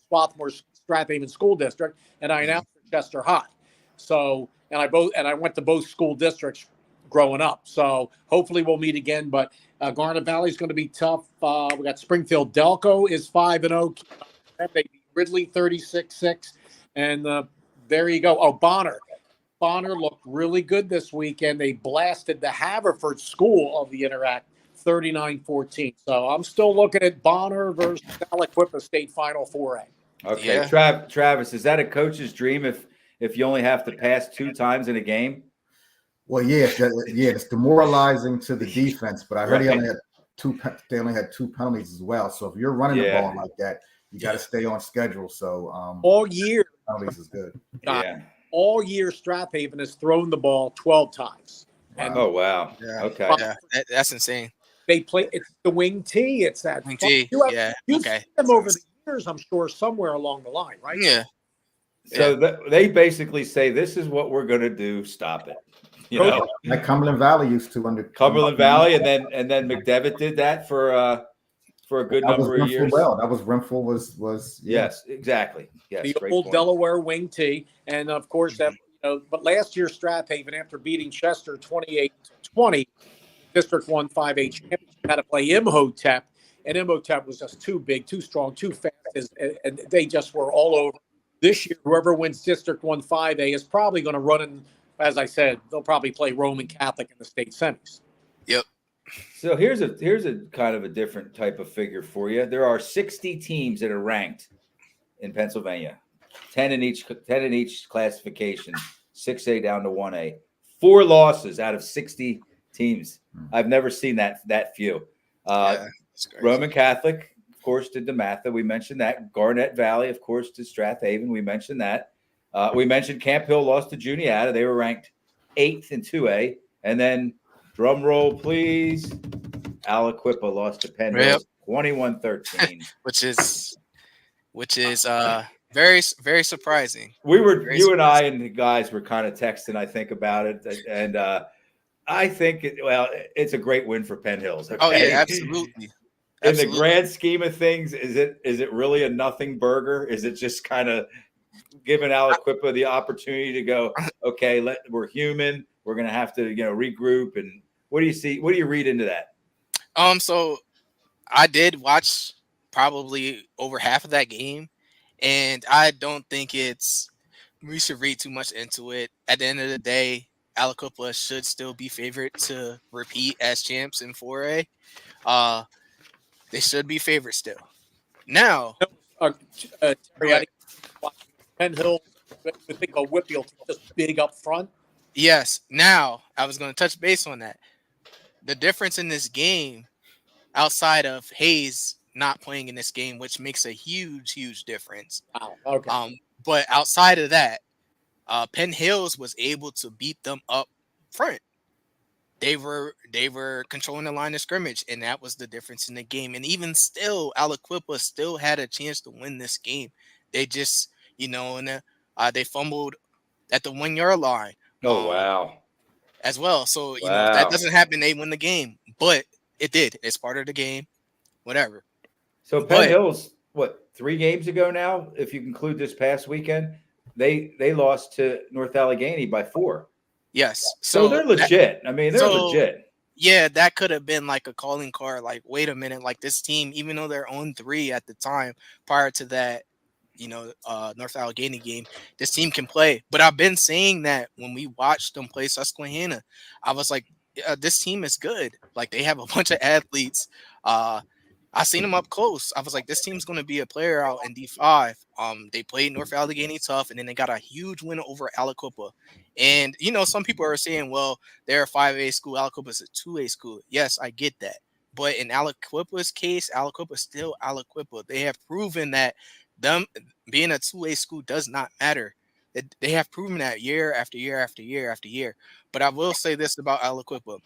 Swarthmore Strathaven School District, and I announced for Chester High. So, and I went to both school districts growing up. So hopefully we'll meet again. But Garnet Valley is going to be tough. We got Springfield Delco is 5-0. They beat Ridley 36-6, and there you go. Oh, Bonner looked really good this weekend. They blasted the Haverford School of the Interact 39-14. So I'm still looking at Bonner versus Aliquippa State Final 4A. Okay, Travis, is that a coach's dream if you only have to pass 2 times in a game? Well, it's demoralizing to the defense, but I heard they only had 2 penalties as well. So if you're running the ball like that, you got to stay on schedule. So all year penalties is good. All year, Strathaven has thrown the ball 12 times. And, oh, wow. Yeah. Okay. Yeah, that's insane. They play – it's the wing tee. It's that – wing tee, You've seen them over the years, I'm sure, somewhere along the line, right? Yeah. So they basically say, this is what we're going to do. Stop it. Like Cumberland Valley used to under Cumberland Valley, and then McDevitt did that for a good number of years. That was Renfrew was yes, exactly. Yes, the old point. Delaware wing tee, and of course that. But last year Strathaven, after beating Chester 28-20, District 1 5A championship, had to play Imhotep, and Imhotep was just too big, too strong, too fast, and they just were all over. This year, whoever wins District 1 5A is probably going to run in. As I said, they'll probably play Roman Catholic in the state semis. Yep. So here's a kind of a different type of figure for you. There are 60 teams that are ranked in Pennsylvania, 10 in each classification, 6A down to 1A. 4 losses out of 60 teams. I've never seen that few. Roman Catholic, of course, to DeMatha. We mentioned that. Garnet Valley, of course, to Strathaven. We mentioned that. We mentioned Camp Hill lost to Juniata. They were ranked 8th in 2A. And then, drum roll, please, Aliquippa lost to Penn Hills 21-13. which is very, very surprising. You and I and the guys were kind of texting, I think, about it. And I think it's a great win for Penn Hills. Okay? Oh yeah, absolutely. In the grand scheme of things, is it really a nothing burger? Is it just kind of giving Aliquippa the opportunity to go, okay, we're human. We're going to have to, regroup. And what do you see? What do you read into that? So I did watch probably over half of that game, and I don't think we should read too much into it. At the end of the day, Aliquippa should still be favored to repeat as champs in 4A. They should be favored still. Now, Terry, I Penn Hill, I think a Whitfield just big up front. yes. Now, I was going to touch base on that. The difference in this game, outside of Hayes not playing in this game, which makes a huge, huge difference. Wow. Okay. But outside of that, Penn Hills was able to beat them up front. They were controlling the line of scrimmage, and that was the difference in the game. And even still, Aliquippa still had a chance to win this game. They just, they fumbled at the 1 yard line. Oh wow! As well. So if that doesn't happen, they win the game. But it did. It's part of the game. Whatever. So Penn Hills, 3 games ago now, if you include this past weekend, they lost to North Allegheny by 4. Yes. So they're legit. They're legit. Yeah, that could have been like a calling card. Like, wait a minute, like this team, even though they're on 3 at the time prior to that, North Allegheny game, this team can play. But I've been saying that when we watched them play Susquehanna, I was like, this team is good. Like, they have a bunch of athletes. I seen them up close. I was like, this team's going to be a player out in D5. They played North Allegheny tough, and then they got a huge win over Aliquippa. And, some people are saying, well, they're a 5A school. Aliquippa's a 2A school. Yes, I get that. But in Aliquippa's case, Aliquippa's still Aliquippa. They have proven that them being a 2A school does not matter. They have proven that year after year after year after year. But I will say this about Aliquippa.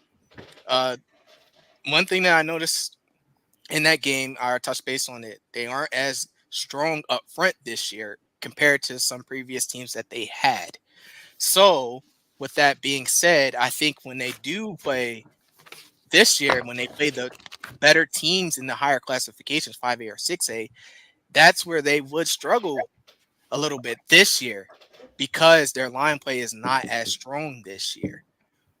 One thing that I noticed in that game, I touched base on it. They aren't as strong up front this year compared to some previous teams that they had. So, with that being said, I think when they do play this year, when they play the better teams in the higher classifications, 5A or 6A, that's where they would struggle a little bit this year because their line play is not as strong this year.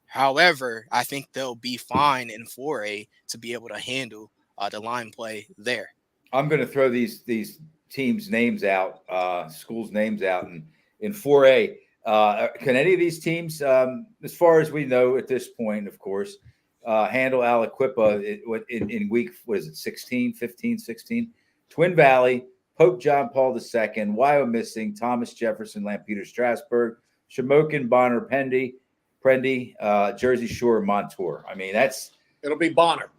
However, I think they'll be fine in 4A to be able to handle the line play there. I'm going to throw these teams' names out, schools' names out, and in 4A, can any of these teams, as far as we know at this point, of course, handle Aliquippa in week, 16, 15, 16? Twin Valley, Pope John Paul II, Wyomissing, Thomas Jefferson, Lampeter Strasburg, Shamokin, Bonner, Prendy, Jersey Shore, Montour. It'll be Bonner.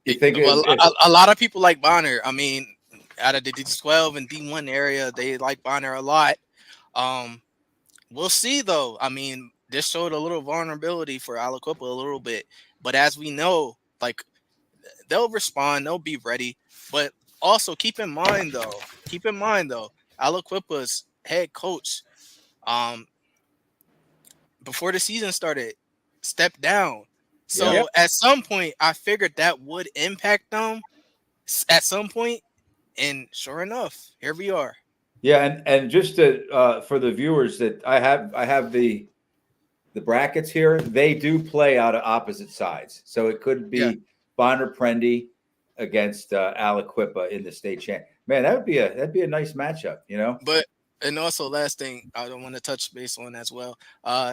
You think a lot of people like Bonner. Out of the D12 and D1 area, they like Bonner a lot. We'll see, though. This showed a little vulnerability for Aliquippa a little bit. But as we know, like, they'll respond. They'll be ready. But also keep in mind, though, Aliquippa's head coach, before the season started, stepped down. So at some point, I figured that would impact them at some point. And sure enough, here we are. Yeah, and just for the viewers that I have the brackets here. They do play out of opposite sides, so it could be Bonner Prendy against Aliquippa in the state champ. Man, that'd be a nice matchup, But and also last thing I don't want to touch base on as well.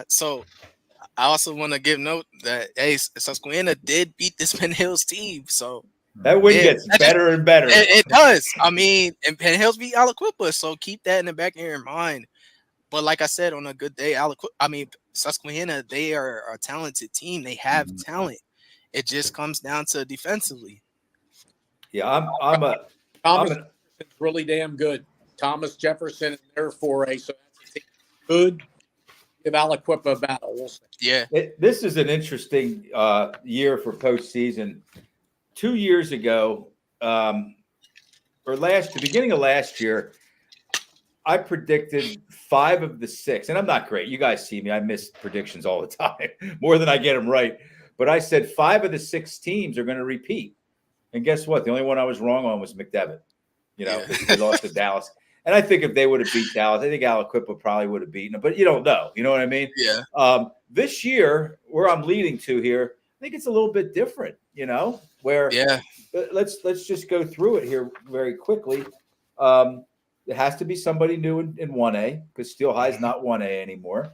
So I also want to give note that Susquehanna did beat this Penn Hills team, so. That win gets better and better. It does. And Penn Hills beat Aliquippa, so keep that in the back of your mind. But like I said, on a good day, Susquehanna, they are a talented team. They have talent. It just comes down to defensively. Yeah, Thomas Jefferson's really damn good. Thomas Jefferson in there for so that's a team good. Give Aliquippa a battle. We'll see. Yeah. This is an interesting year for postseason. 2 years ago, or the beginning of last year, I predicted 5 of the 6, and I'm not great. You guys see me. I miss predictions all the time, more than I get them right. But I said 5 of the 6 teams are going to repeat. And guess what? The only one I was wrong on was McDevitt. They lost to Dallas. And I think if they would have beat Dallas, I think Aliquippa probably would have beaten them. But you don't know. You know what I mean? Yeah. This year, where I'm leading to here, I think it's a little bit different, where let's just go through it here very quickly. It has to be somebody new in 1A because Steel High is not 1A anymore.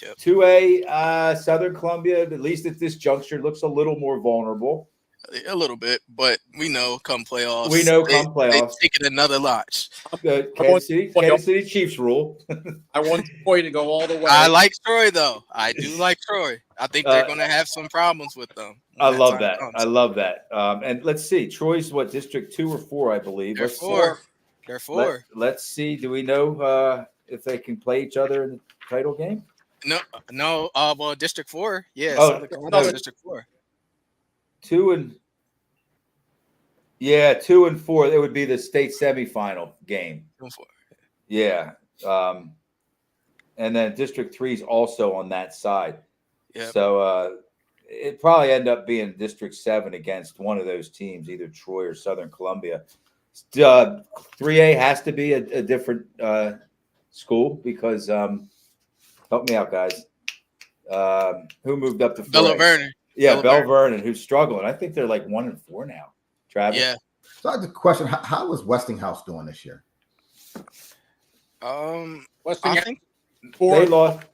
Yep. 2A, Southern Columbia, at least at this juncture, looks a little more vulnerable. A little bit, but we know come playoffs. They take it another notch. The Kansas City Chiefs rule. I want Troy to go all the way. I like Troy, though. I do like Troy. I think they're going to have some problems with them. I love that. I love that. And let's see. Troy's what, District 2 or 4, I believe. They're 4. They're 4. Let's see. Do we know if they can play each other in the title game? No. Well, District 4. Yeah. No. District 4. 2 and 4. It would be the state semifinal game. 2 and 4. Yeah. And then District 3 is also on that side. Yep. So it probably end up being District 7 against one of those teams, either Troy or Southern Columbia. 3A has to be a different school because help me out, guys. Who moved up to 4A? Bella Vernon. Yeah, Belle Vernon, who's struggling. I think they're like 1 and 4 now. Travis? Yeah. So I have the question: how is Westinghouse doing this year? Westinghouse, think 4. They lost.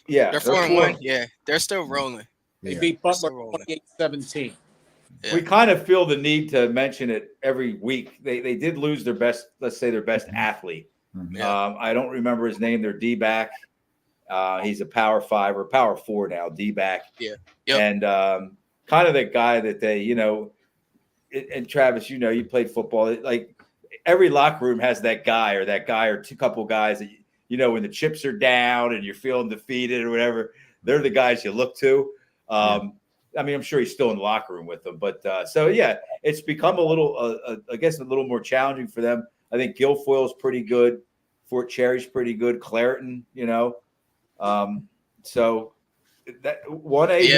Yeah, they're 4 and 1. Yeah, they're still rolling. They beat Butler 28-17. Yeah. We kind of feel the need to mention it every week. They did lose their best, let's say their best athlete. Yeah. I don't remember his name. Their D-back. He's a power 5 or power 4 now, D-back. Yeah. Yep. And kind of the guy that they, and Travis, you played football. Like every locker room has that guy or two couple guys that, when the chips are down and you're feeling defeated or whatever, they're the guys you look to. I mean, I'm sure he's still in the locker room with them, but it's become a little, I guess, a little more challenging for them. I think Guilfoyle's pretty good. Fort Cherry's pretty good. Clareton, so that 1A,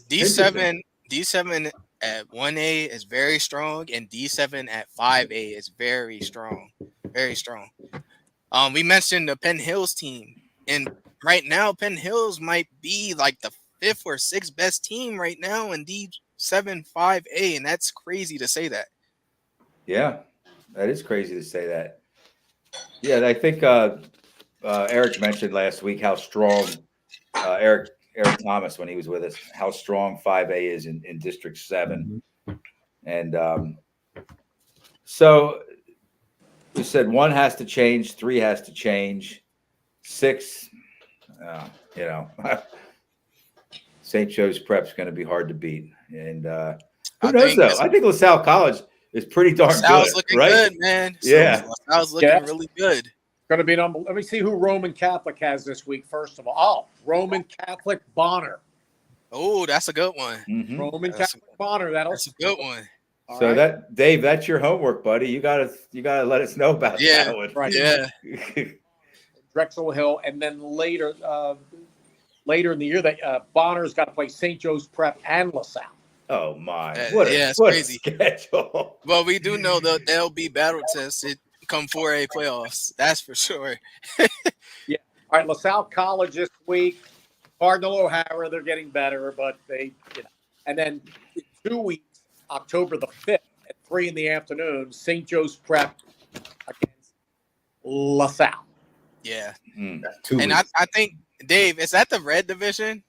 D7 at 1A is very strong, and D7 at 5A is very strong, very strong. We mentioned the Penn Hills team, and right now Penn Hills might be like the 5th or 6th best team right now in D7 5A, and that's crazy to say that. Yeah, that is crazy to say that. Yeah, I think Eric mentioned last week how strong Eric Thomas, when he was with us, how strong 5A is in District 7. And so we said 1 has to change, 3 has to change, 6, St. Joe's Prep's going to be hard to beat. And who knows, though? I think LaSalle College is pretty darn LaSalle's good, looking right? good, man. Yeah. LaSalle's looking really good. Going to be let me see who Roman Catholic has this week. First of all, Roman Catholic Bonner. Oh, that's a good one. Mm-hmm. Roman Catholic Bonner. That's a good one. So right. That Dave, that's your homework, buddy. You gotta let us know about that one. Right. Yeah. Drexel Hill, and then later in the year, that Bonner's got to play St. Joe's Prep and LaSalle. Oh my! It's crazy schedule. Well, we do know that they'll be battle tested come 4A playoffs. That's for sure. Yeah. All right. LaSalle College this week. Cardinal O'Hara. They're getting better, but and then in 2 weeks, October the 5th at 3 p.m, St. Joe's Prep against LaSalle. Yeah. And I think, Dave, is that the red division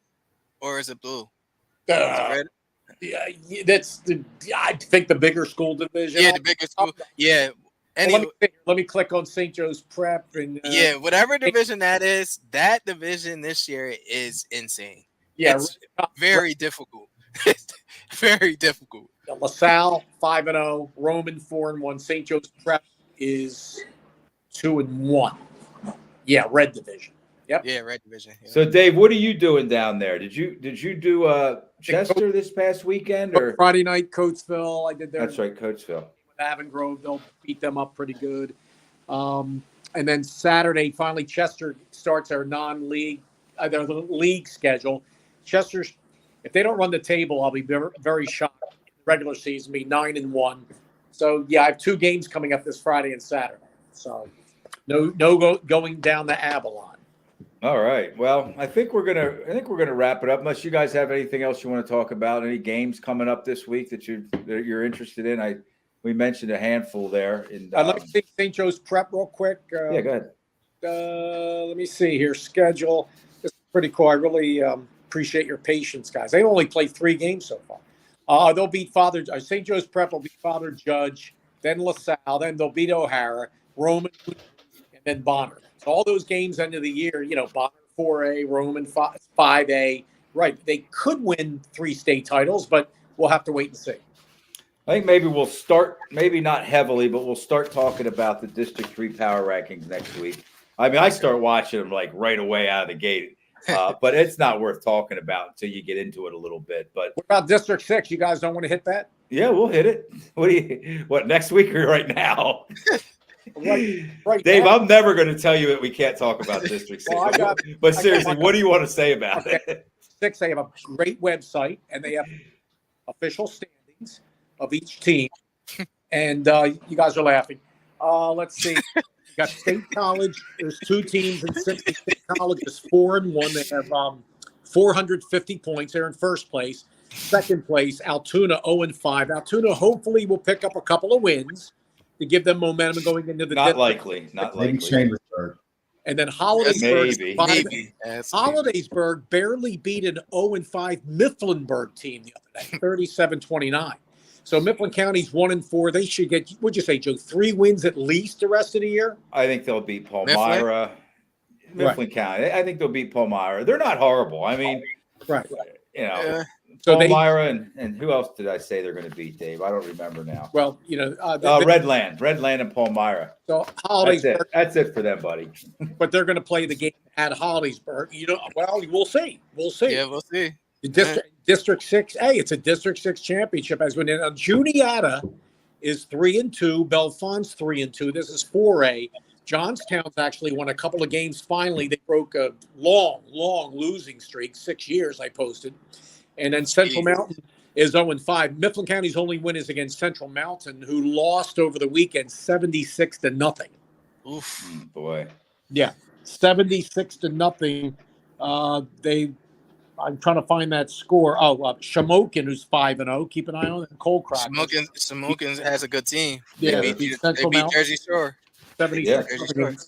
or is it blue? Red? Yeah, I think the bigger school division. Yeah, the bigger school. Yeah. Anyway, let me click on St. Joe's Prep and whatever division that is, that division this year is insane. Yeah, it's very difficult. Very difficult. LaSalle 5-0, Roman 4-1, St. Joe's Prep is 2-1. Yeah, red division. Yep. Yeah, red division. Yeah. So, Dave, what are you doing down there? Did you do Chester this past weekend or Friday night? Coatesville. I did there. That's right, Coatesville. Avon Grove, they'll beat them up pretty good. And then Saturday, finally, Chester starts their non-league, their league schedule. Chester's, if they don't run the table, I'll be very, very shocked. Regular season be 9-1. So yeah, I have 2 games coming up this Friday and Saturday. So going down the Avalon. All right. Well, I think we're gonna wrap it up. Unless you guys have anything else you want to talk about, any games coming up this week that you're interested in. We mentioned a handful there. I'd like to see St. Joe's Prep real quick. Yeah, go ahead. Let me see here. Schedule. This is pretty cool. I really appreciate your patience, guys. They only played 3 games so far. They'll beat St. Joe's Prep will beat Father Judge, then LaSalle, then they'll beat O'Hara, Roman, and then Bonner. So all those games end of the year, Bonner 4A, Roman 5A. Right. They could win 3 state titles, but we'll have to wait and see. I think maybe we'll start, maybe not heavily, but we'll start talking about the District 3 power rankings next week. I mean, I start watching them like right away out of the gate, but it's not worth talking about until you get into it a little bit. But what about District 6? You guys don't want to hit that? Yeah, we'll hit it. What next week or right now? Right Dave, now. I'm never going to tell you that we can't talk about District 6. Well, but seriously, what do you want to say about it? 6, they have a great website, and they have official standings of each team. And you guys are laughing. Let's see. You got State College. There's 2 teams in 60. State College is 4-1. They have 450 points. They're in first place. Second place, Altoona 0-5. Altoona hopefully will pick up a couple of wins to give them momentum going into the Not likely. Maybe Chambersburg. And then Hollidaysburg. Maybe. Hollidaysburg barely beat an 0-5 Mifflinburg team the other day, 37-29. So Mifflin County's 1-4. They should get, what'd you say, Joe, 3 wins at least the rest of the year? I think they'll beat Palmyra. Mifflin County. I think they'll beat Palmyra. They're not horrible. I mean, right. So Palmyra and who else did I say they're going to beat, Dave? I don't remember now. Well, Redland and Palmyra. So Hollidaysburg. That's it for them, buddy. But they're going to play the game at Hollidaysburg. Well, we'll see. Yeah, we'll see. The District 6. Hey, it's a District 6 championship. As when Juniata is 3-2, Belfont's 3-2. This is 4A. Johnstown's actually won a couple of games. Finally, they broke a long losing streak, 6 years. I posted, and then Central Mountain is 0-5. Mifflin County's only win is against Central Mountain, who lost over the weekend 76-0. Oof, boy. Yeah, 76-0. I'm trying to find that score. Shamokin, who's 5-0. Keep an eye on it. Cold Crack. Shamokin has a good team. Yeah, they beat Jersey Shore. 76.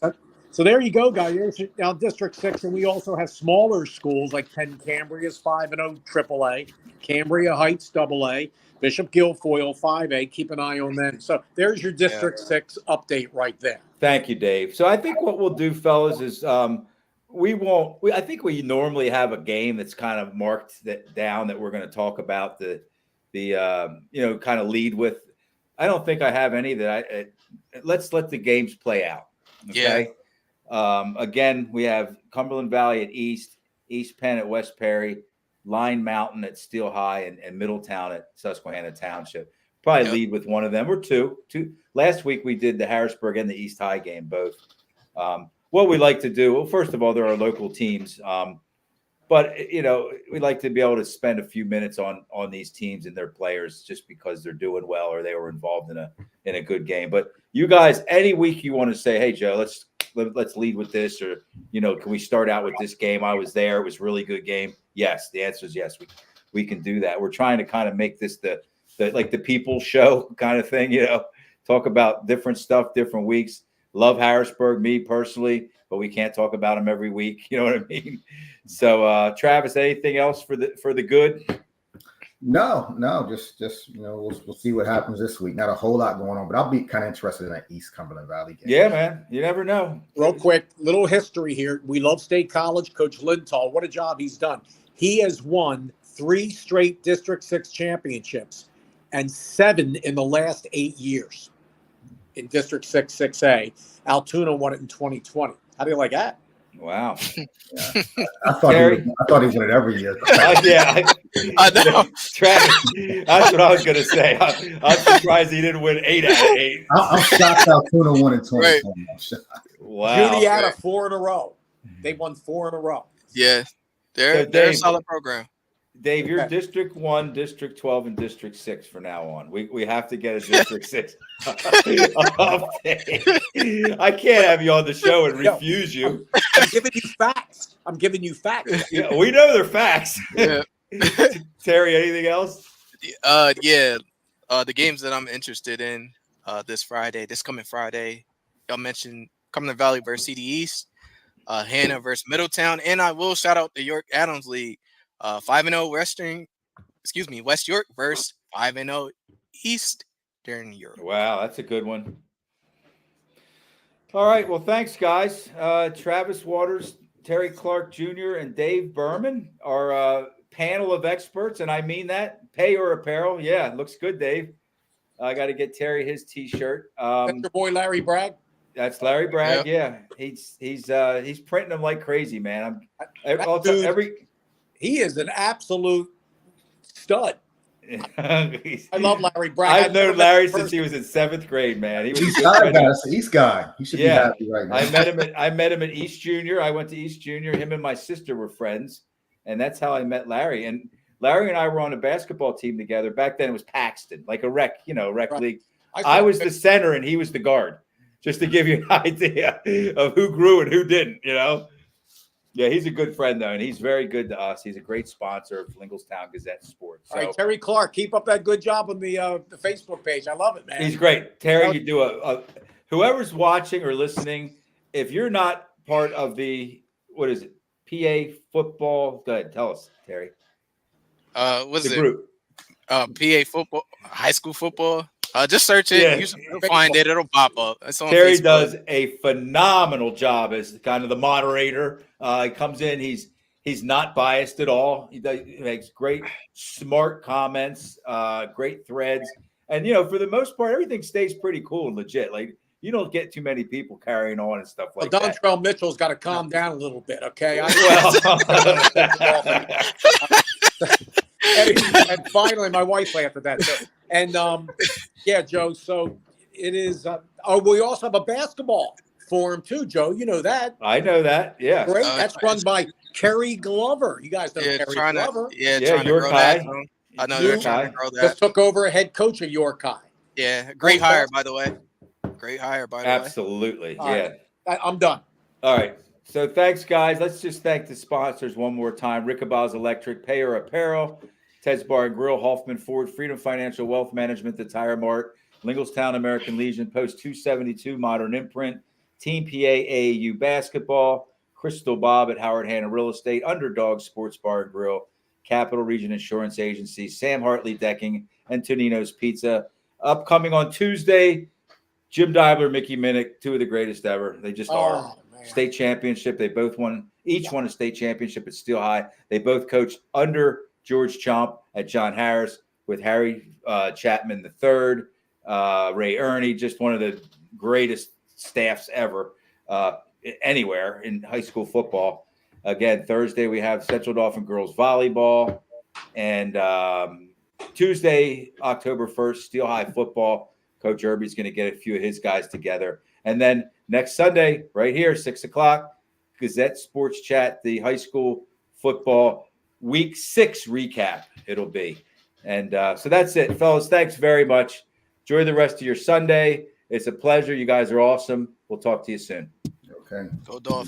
So there you go, guys. There's now District 6, and we also have smaller schools like Penn Cambria's 5-0 AAA, Cambria Heights AA, Bishop Guilfoyle 5A. Keep an eye on them. So there's your District 6 update right there. Thank you, Dave. So I think what we'll do, fellas, is I think we normally have a game that's kind of marked down that we're going to talk about the kind of lead with. I don't think I have any that let's let the games play out. Okay. Yeah. Again, we have Cumberland Valley at East Penn at West Perry, Line Mountain at Steel High, and Middletown at Susquehanna Township. Probably lead with one of them or two. Last week we did the Harrisburg and the East High game both. What we like to do, well, first of all, there are local teams, but we like to be able to spend a few minutes on these teams and their players just because they're doing well or they were involved in a good game. But you guys, any week you want to say, hey Joe, let's lead with this, or can we start out with this game? I was there; it was a really good game. Yes, the answer is yes. We can do that. We're trying to kind of make this the people show kind of thing. Talk about different stuff, different weeks. Love Harrisburg, me personally, but we can't talk about them every week. You know what I mean? So, Travis, anything else for the good? No, just we'll see what happens this week. Not a whole lot going on, but I'll be kind of interested in that East Cumberland Valley game. Yeah, man, you never know. Real quick, little history here. We love State College. Coach Lindahl, what a job he's done. He has won 3 straight District 6 championships and 7 in the last 8 years. In District 6, 6A. Altoona won it in 2020. How do you like that? Wow. Yeah. I thought he won it every year. Yeah. I know. Travis, that's what I was going to say. I'm surprised he didn't win 8 out of 8. I'm shocked Altoona won in 2020. Right. Wow. Juniata 4 in a row. They won 4 in a row. Yeah, So, they're a Dave, solid program. Dave, you're Okay. District 1, District 12, and District 6 from now on. We have to get a District 6 update. I can't have you on the show and refuse you. I'm giving you facts. Yeah, we know they're facts. Yeah. Terry, anything else? Yeah. The games that I'm interested in this coming Friday, y'all mentioned Cumberland Valley versus CD East, Hannah versus Middletown, and I will shout out the York Adams League, 5-0 West York versus 5-0 Eastern Europe. Wow, that's a good one. All right, well, thanks, guys. Travis Waters, Terry Clark Jr., and Dave Burman, our panel of experts, and I mean that. Pay or apparel. Yeah, it looks good, Dave. I got to get Terry his T-shirt. That's your boy Larry Bragg. That's Larry Bragg. Yep. Yeah, he's printing them like crazy, man. Dude, he is an absolute stud. I love Larry Bragg. I've known Larry since he was in 7th grade, man. He was East guy. He should be happy right now. I met him at East Junior. I went to East Junior. Him and my sister were friends, and that's how I met Larry. And Larry and I were on a basketball team together. Back then it was Paxton, like a rec league. I was the center and he was the guard, just to give you an idea of who grew and who didn't, Yeah, he's a good friend, though, and he's very good to us. He's a great sponsor of Lingelstown Gazette Sports. So, all right, Terry Clark, keep up that good job on the Facebook page. I love it, man. he's great. Terry, you do whoever's watching or listening, if you're not part of the, what is it, PA football, go ahead, tell us, Terry. What's The it? group. PA football, high school football. Just search it. Yeah. You'll find it. It'll pop up. It's on Terry Facebook. does a phenomenal job as kind of the moderator. He comes in. He's not biased at all. He makes great, smart comments, great threads, and for the most part, everything stays pretty cool and legit. Like you don't get too many people carrying on and stuff like that. Dontrell Mitchell's got to calm down a little bit, okay? And finally, my wife laughed at that too. And yeah, Joe. So it is. We also have a basketball forum too, Joe. You know that. I know that. Yeah. Great. That's run by Kerry Glover. You guys know Kerry Glover. Trying to grow that. I know they're trying to grow that. Just took over a head coach at York High. Yeah, great hire by the way. Absolutely. Yeah. I'm done. All right. So thanks, guys. Let's just thank the sponsors one more time. Rickabaug's Electric, Payer Apparel, Ted's Bar and Grill, Hoffman Ford, Freedom Financial Wealth Management, The Tire Mart, Lingelstown American Legion, Post 272, Modern Imprint, Team PA AAU Basketball, Crystal Bob at Howard Hanna Real Estate, Underdog Sports Bar and Grill, Capital Region Insurance Agency, Sam Hartley Decking, and Tonino's Pizza. Upcoming on Tuesday, Jim Dibler, Mickey Minnick, two of the greatest ever. They just are. State championship. They both each won a state championship at Steel High. They both coached under George Chomp at John Harris with Harry Chapman III, Ray Ernie, just one of the greatest staffs ever anywhere in high school football. Again, Thursday we have Central Dauphin girls volleyball, and Tuesday, October 1st, Steel High football. Coach Irby's going to get a few of his guys together. And then next Sunday, right here, 6 o'clock, Gazette Sports Chat, the high school football week 6 recap it'll be. And so that's it, fellas. Thanks very much. Enjoy the rest of your Sunday. It's a pleasure. You guys are awesome. We'll talk to you soon. Okay. Go Dolphins.